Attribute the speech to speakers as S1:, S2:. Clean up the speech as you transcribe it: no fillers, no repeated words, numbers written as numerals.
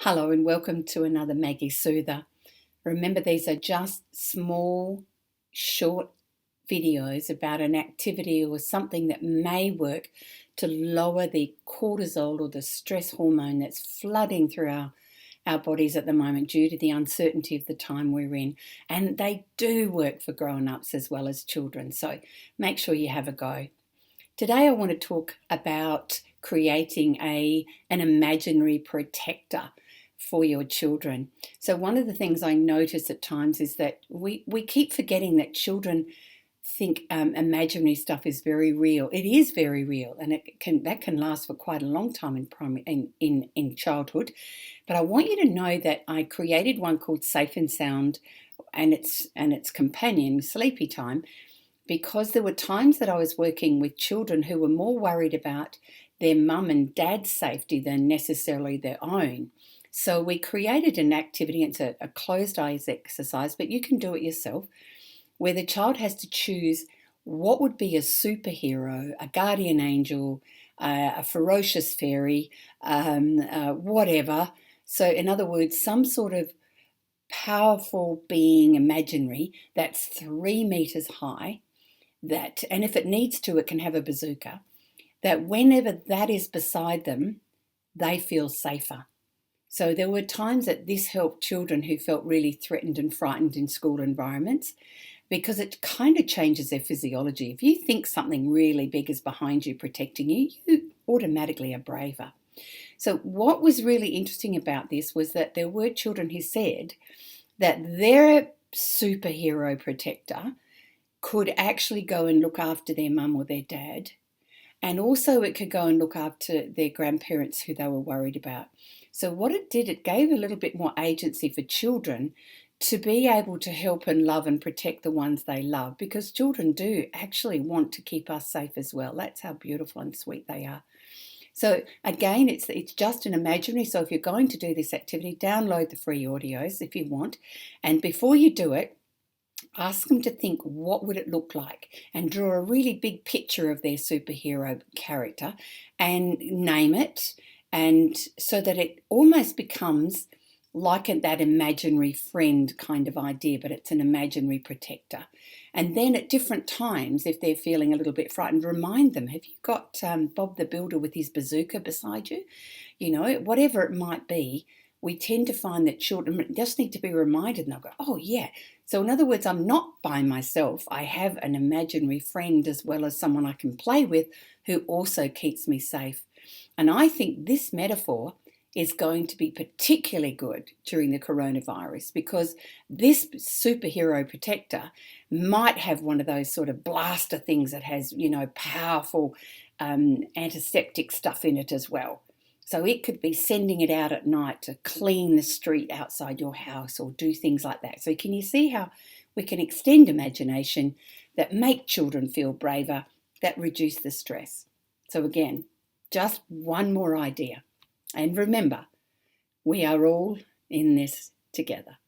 S1: Hello and welcome to another Maggie Soother. Remember, these are just small, short videos about an activity or something that may work to lower the cortisol or the stress hormone that's flooding through our bodies at the moment due to the uncertainty of the time we're in. And they do work for grown-ups as well as children, so make sure you have a go. Today I want to talk about creating an imaginary protector for your children. So one of the things I notice at times is that we keep forgetting that children think imaginary stuff is very real. It is very real, and that can last for quite a long time in childhood. But I want you to know that I created one called Safe and Sound, and its companion, Sleepy Time, because there were times that I was working with children who were more worried about their mum and dad's safety than necessarily their own. So we created an activity. It's a closed eyes exercise, but you can do it yourself, where the child has to choose what would be a superhero, a guardian angel, a ferocious fairy, whatever. So in other words, some sort of powerful being imaginary that's 3 meters high, and if it needs to, it can have a bazooka, that whenever that is beside them, they feel safer. So there were times that this helped children who felt really threatened and frightened in school environments, because it kind of changes their physiology. If you think something really big is behind you protecting you, you automatically are braver. So what was really interesting about this was that there were children who said that their superhero protector could actually go and look after their mum or their dad, and also it could go and look after their grandparents who they were worried about. So what it did, it gave a little bit more agency for children to be able to help and love and protect the ones they love, because children do actually want to keep us safe as well. That's how beautiful and sweet they are. So again, it's just an imaginary. So if you're going to do this activity, download the free audios if you want. And before you do it, ask them to think, what would it look like? And draw a really big picture of their superhero character and name it. And so that it almost becomes like that imaginary friend kind of idea, but it's an imaginary protector. And then at different times, if they're feeling a little bit frightened, remind them, have you got Bob the Builder with his bazooka beside you? You know, whatever it might be, we tend to find that children just need to be reminded, and they'll go, oh yeah. So in other words, I'm not by myself. I have an imaginary friend as well as someone I can play with who also keeps me safe. And I think this metaphor is going to be particularly good during the coronavirus, because this superhero protector might have one of those sort of blaster things that has, powerful antiseptic stuff in it as well. So it could be sending it out at night to clean the street outside your house or do things like that. So can you see how we can extend imagination that make children feel braver, that reduce the stress? So again, just one more idea. And remember, we are all in this together.